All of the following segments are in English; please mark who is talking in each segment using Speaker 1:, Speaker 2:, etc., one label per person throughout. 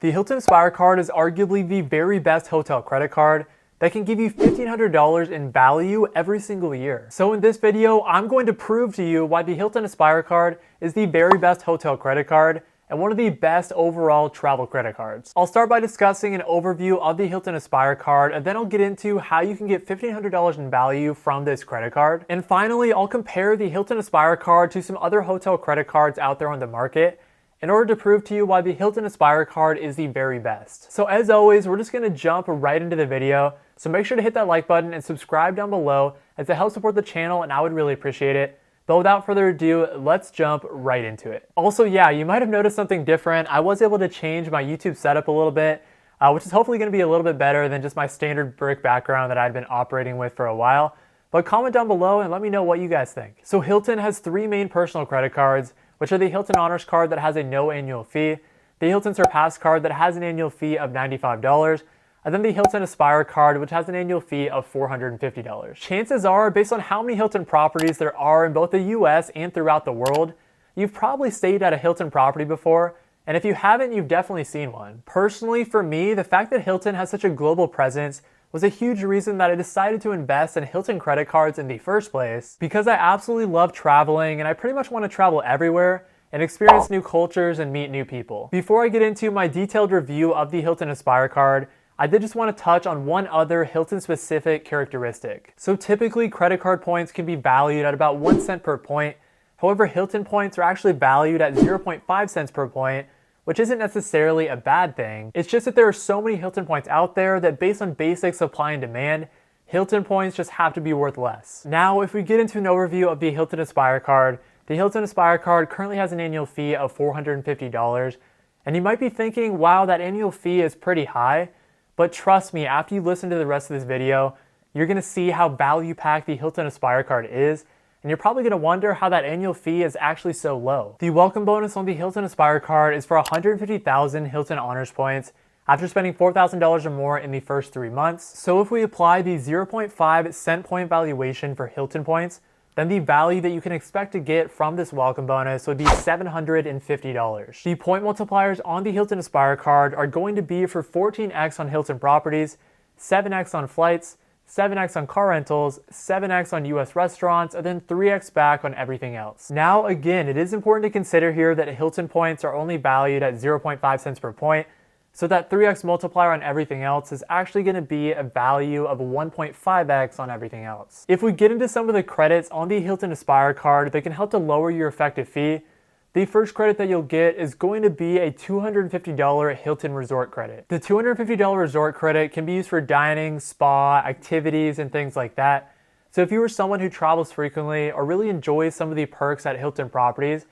Speaker 1: The Hilton Aspire Card is arguably the very best hotel credit card that can give you $1,500 in value every single year. So in this video, I'm going to prove to you why the Hilton Aspire Card is the very best hotel credit card and one of the best overall travel credit cards. I'll start by discussing an overview of the Hilton Aspire Card, and then I'll get into how you can get $1,500 in value from this credit card. And finally, I'll compare the Hilton Aspire Card to some other hotel credit cards out there on the market in order to prove to you why the Hilton Aspire Card is the very best. So as always, we're just gonna jump right into the video. So make sure to hit that like button and subscribe down below as it helps support the channel, and I would really appreciate it. But without further ado, let's jump right into it. Also, yeah, you might have noticed something different. I was able to change my YouTube setup a little bit, which is hopefully gonna be a little bit better than just my standard brick background that I'd been operating with for a while. But comment down below and let me know what you guys think. So Hilton has three main personal credit cards, which are the Hilton Honors Card that has a no annual fee, the Hilton Surpass Card that has an annual fee of $95, and then the Hilton Aspire Card, which has an annual fee of $450. Chances are, based on how many Hilton properties there are in both the US and throughout the world, you've probably stayed at a Hilton property before, and if you haven't, you've definitely seen one. Personally, for me, the fact that Hilton has such a global presence was a huge reason that I decided to invest in Hilton credit cards in the first place, because I absolutely love traveling and I pretty much want to travel everywhere and experience new cultures and meet new people. Before I get into my detailed review of the Hilton Aspire Card, I did just want to touch on one other Hilton specific characteristic. So typically credit card points can be valued at about 1 cent per point. However, Hilton points are actually valued at 0.5 cents per point, which isn't necessarily a bad thing. It's just that there are so many Hilton points out there that based on basic supply and demand, Hilton points just have to be worth less. Now, if we get into an overview of the Hilton Aspire Card, the Hilton Aspire Card currently has an annual fee of $450. And you might be thinking, wow, that annual fee is pretty high. But trust me, after you listen to the rest of this video, you're gonna see how value-packed the Hilton Aspire Card is, and you're probably gonna wonder how that annual fee is actually so low. The welcome bonus on the Hilton Aspire Card is for 150,000 Hilton Honors points after spending $4,000 or more in the first 3 months. So if we apply the 0.5 cent point valuation for Hilton points, then the value that you can expect to get from this welcome bonus would be $750. The point multipliers on the Hilton Aspire Card are going to be for 14x on Hilton Properties, 7x on flights, 7x on car rentals, 7x on US restaurants, and then 3x back on everything else. Now again, it is important to consider here that Hilton points are only valued at 0.5 cents per point, so that 3x multiplier on everything else is actually going to be a value of 1.5x on everything else. If we get into some of the credits on the Hilton Aspire Card that can help to lower your effective fee, the first credit that you'll get is going to be a $250 Hilton Resort credit. The $250 resort credit can be used for dining, spa, activities, and things like that. So if you are someone who travels frequently or really enjoys some of the perks at Hilton Properties,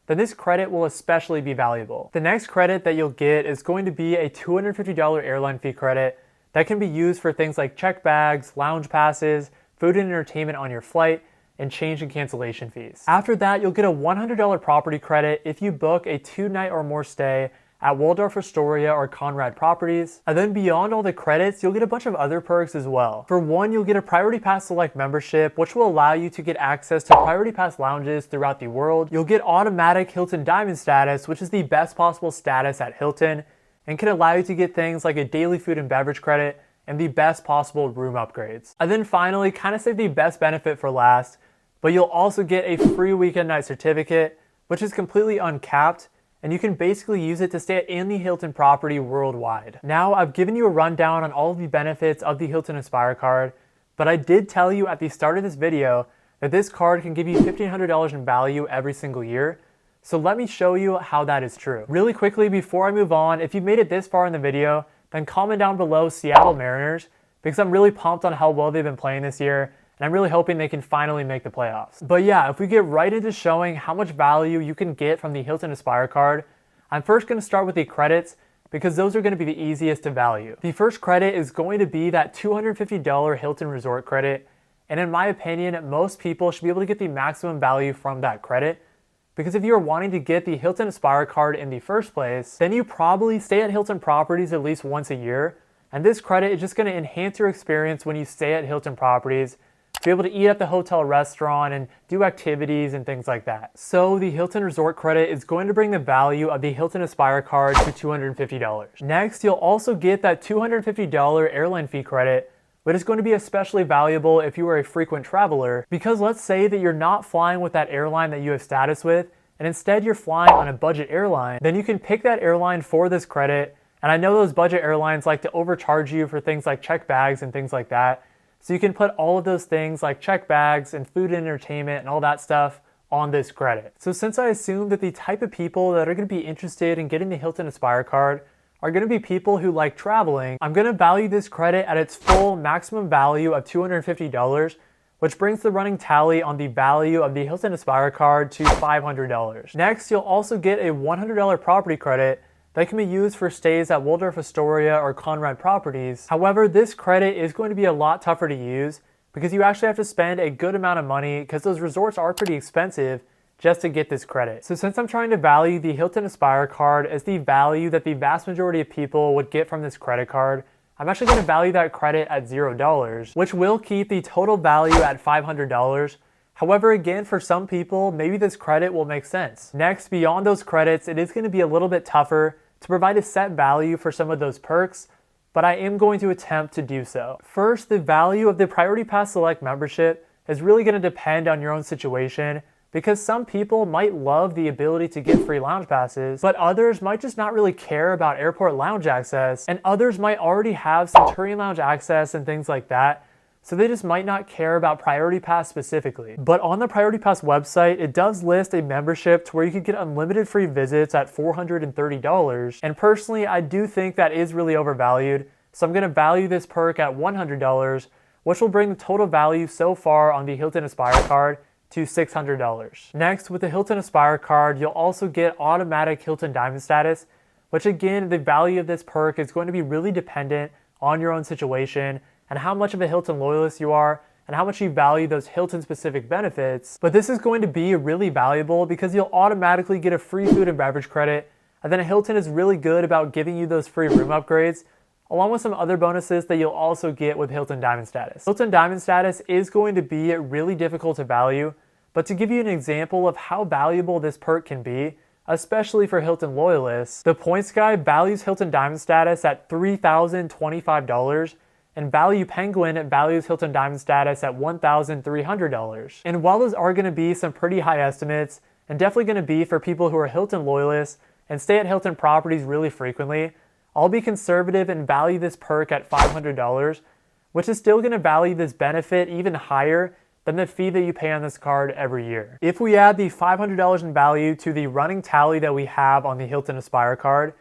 Speaker 1: then this credit will especially be valuable. The next credit that you'll get is going to be a $250 airline fee credit that can be used for things like check bags, lounge passes, food and entertainment on your flight, and change and cancellation fees. After that, you'll get a $100 property credit if you book a 2-night or more stay at Waldorf Astoria or Conrad Properties. And then beyond all the credits, you'll get a bunch of other perks as well. For one, you'll get a Priority Pass Select membership, which will allow you to get access to Priority Pass lounges throughout the world. You'll get automatic Hilton Diamond status, which is the best possible status at Hilton, and can allow you to get things like a daily food and beverage credit and the best possible room upgrades. And then finally, kind of save the best benefit for last, but you'll also get a free weekend night certificate, which is completely uncapped, and you can basically use it to stay at any Hilton property worldwide. Now, I've given you a rundown on all of the benefits of the Hilton Aspire Card, but I did tell you at the start of this video that this card can give you $1,500 in value every single year. So let me show you how that is true. Really quickly, before I move on, if you've made it this far in the video, then comment down below Seattle Mariners, because I'm really pumped on how well they've been playing this year, and I'm really hoping they can finally make the playoffs. But yeah, if we get right into showing how much value you can get from the Hilton Aspire Card, I'm first going to start with the credits, because those are going to be the easiest to value. The first credit is going to be that $250 Hilton Resort credit, and in my opinion, most people should be able to get the maximum value from that credit, because if you're wanting to get the Hilton Aspire Card in the first place, then you probably stay at Hilton Properties at least once a year, and this credit is just going to enhance your experience when you stay at Hilton Properties to be able to eat at the hotel restaurant and do activities and things like that. So the Hilton Resort credit is going to bring the value of the Hilton Aspire card to $250. Next, you'll also get that $250 airline fee credit, but it's going to be especially valuable if you are a frequent traveler, because let's say that you're not flying with that airline that you have status with, and instead you're flying on a budget airline, then you can pick that airline for this credit. And I know those budget airlines like to overcharge you for things like check bags and things like that. So you can put all of those things like check bags and food and entertainment and all that stuff on this credit. So since I assume that the type of people that are going to be interested in getting the Hilton Aspire card are going to be people who like traveling, I'm going to value this credit at its full maximum value of $250, which brings the running tally on the value of the Hilton Aspire card to $500. Next, you'll also get a $100 property credit that can be used for stays at Waldorf Astoria or Grand Properties. However, this credit is going to be a lot tougher to use because you actually have to spend a good amount of money because those resorts are pretty expensive just to get this credit. So since I'm trying to value the Hilton Aspire card as the value that the vast majority of people would get from this credit card, I'm actually going to value that credit at $0, which will keep the total value at $500. However, again, for some people, maybe this credit will make sense. Next, beyond those credits, it is going to be a little bit tougher to provide a set value for some of those perks, but I am going to attempt to do so. First, the value of the Priority Pass Select membership is really going to depend on your own situation, because some people might love the ability to get free lounge passes, but others might just not really care about airport lounge access, and others might already have Centurion Lounge access and things like that, so they just might not care about Priority Pass specifically. But on the Priority Pass website, it does list a membership to where you can get unlimited free visits at $430, and personally, I do think that is really overvalued, so I'm going to value this perk at $100, which will bring the total value so far on the Hilton Aspire card to $600. Next, with the Hilton Aspire card, you'll also get automatic Hilton Diamond status, which again, the value of this perk is going to be really dependent on your own situation and how much of a Hilton loyalist you are and how much you value those Hilton specific benefits. But this is going to be really valuable because you'll automatically get a free food and beverage credit, and then Hilton is really good about giving you those free room upgrades, along with some other bonuses that you'll also get with Hilton Diamond status. Hilton Diamond status is going to be really difficult to value, but to give you an example of how valuable this perk can be, especially for Hilton loyalists, the Points Guy values Hilton Diamond status at $3,025, and Value Penguin values Hilton Diamond status at $1,300. And while those are going to be some pretty high estimates, and definitely going to be for people who are Hilton loyalists and stay at Hilton Properties really frequently, I'll be conservative and value this perk at $500, which is still going to value this benefit even higher than the fee that you pay on this card every year. If we add the $500 in value to the running tally that we have on the Hilton Aspire card,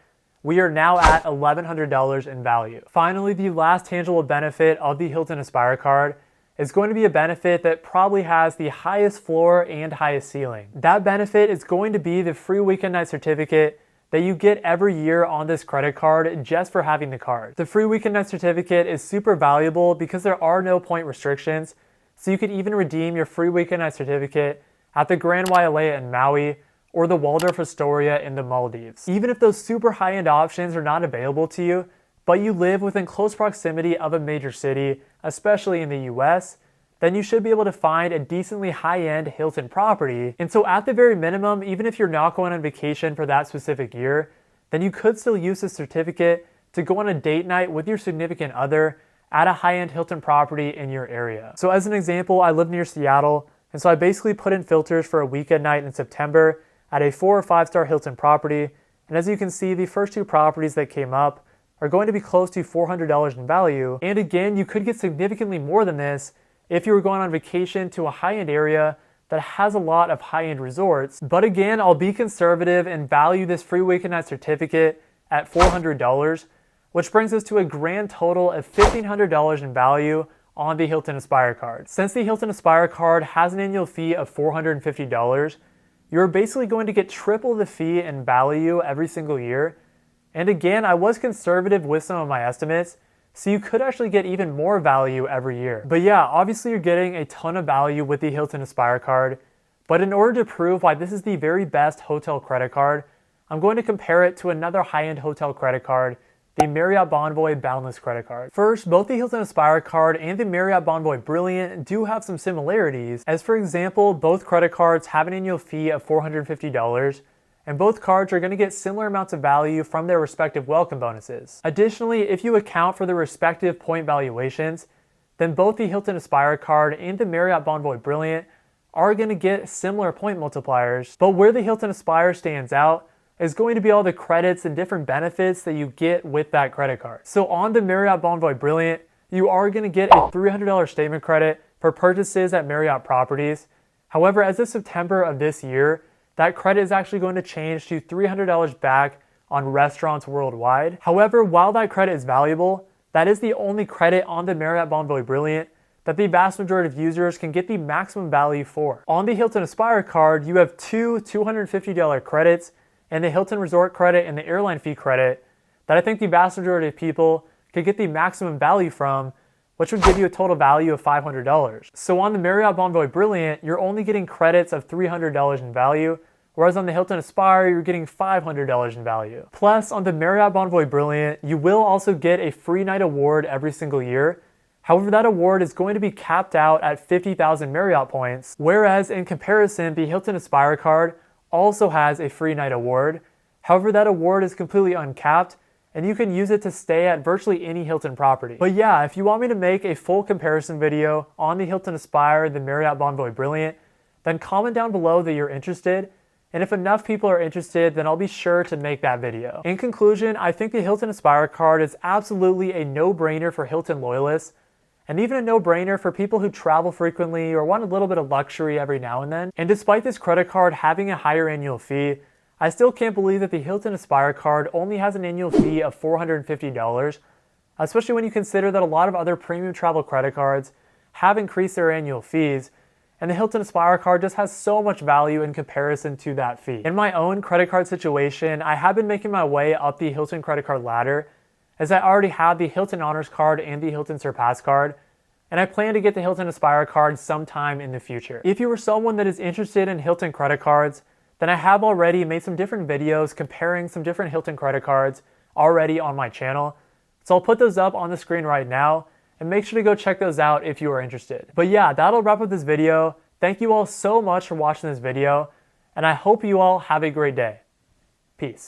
Speaker 1: we are now at $1,100 in value. Finally, the last tangible benefit of the Hilton Aspire card is going to be a benefit that probably has the highest floor and highest ceiling. That benefit is going to be the free weekend night certificate that you get every year on this credit card just for having the card. The free weekend night certificate is super valuable because there are no point restrictions, so you could even redeem your free weekend night certificate at the Grand Wailea in Maui or the Waldorf Astoria in the Maldives. Even if those super high-end options are not available to you, but you live within close proximity of a major city, especially in the US, then you should be able to find a decently high-end Hilton property. And so at the very minimum, even if you're not going on vacation for that specific year, then you could still use this certificate to go on a date night with your significant other at a high-end Hilton property in your area. So as an example, I live near Seattle, and so I basically put in filters for a weekend night in September at a 4 or 5-star Hilton property. And as you can see, the first two properties that came up are going to be close to $400 in value. And again, you could get significantly more than this if you were going on vacation to a high-end area that has a lot of high-end resorts. But again, I'll be conservative and value this free weekend night certificate at $400, which brings us to a grand total of $1,500 in value on the Hilton Aspire card. Since the Hilton Aspire card has an annual fee of $450, you're basically going to get triple the fee in value every single year. And again, I was conservative with some of my estimates, so you could actually get even more value every year. But yeah, obviously you're getting a ton of value with the Hilton Aspire card, but in order to prove why this is the very best hotel credit card, I'm going to compare it to another high-end hotel credit card the Marriott Bonvoy Boundless credit card. First, both the Hilton Aspire Card and the Marriott Bonvoy Brilliant do have some similarities, as for example, both credit cards have an annual fee of $450, and both cards are going to get similar amounts of value from their respective welcome bonuses. Additionally, if you account for the respective point valuations, then both the Hilton Aspire Card and the Marriott Bonvoy Brilliant are going to get similar point multipliers, but where the Hilton Aspire stands out is going to be all the credits and different benefits that you get with that credit card. So on the Marriott Bonvoy Brilliant, you are going to get a $300 statement credit for purchases at Marriott Properties. However, as of September of this year, that credit is actually going to change to $300 back on restaurants worldwide. However, while that credit is valuable, that is the only credit on the Marriott Bonvoy Brilliant that the vast majority of users can get the maximum value for. On the Hilton Aspire Card, you have two $250 credits and the Hilton Resort credit and the airline fee credit that I think the vast majority of people could get the maximum value from, which would give you a total value of $500. So on the Marriott Bonvoy Brilliant, you're only getting credits of $300 in value, whereas on the Hilton Aspire, you're getting $500 in value. Plus, on the Marriott Bonvoy Brilliant, you will also get a free night award every single year. However, that award is going to be capped out at 50,000 Marriott points, whereas in comparison, the Hilton Aspire Card also has a free night award. However, that award is completely uncapped, and you can use it to stay at virtually any Hilton property. But yeah, if you want me to make a full comparison video on the Hilton Aspire and the Marriott Bonvoy Brilliant, then comment down below that you're interested, and if enough people are interested, then I'll be sure to make that video. In conclusion, I think the Hilton Aspire Card is absolutely a no-brainer for Hilton loyalists, and even a no-brainer for people who travel frequently or want a little bit of luxury every now and then. And despite this credit card having a higher annual fee, I still can't believe that the Hilton Aspire Card only has an annual fee of $450, especially when you consider that a lot of other premium travel credit cards have increased their annual fees, and the Hilton Aspire Card just has so much value in comparison to that fee. In my own credit card situation, I have been making my way up the Hilton credit card ladder, as I already have the Hilton Honors Card and the Hilton Surpass Card, and I plan to get the Hilton Aspire Card sometime in the future. If you are someone that is interested in Hilton credit cards, then I have already made some different videos comparing some different Hilton credit cards already on my channel. So I'll put those up on the screen right now, and make sure to go check those out if you are interested. But yeah, that'll wrap up this video. Thank you all so much for watching this video, and I hope you all have a great day. Peace.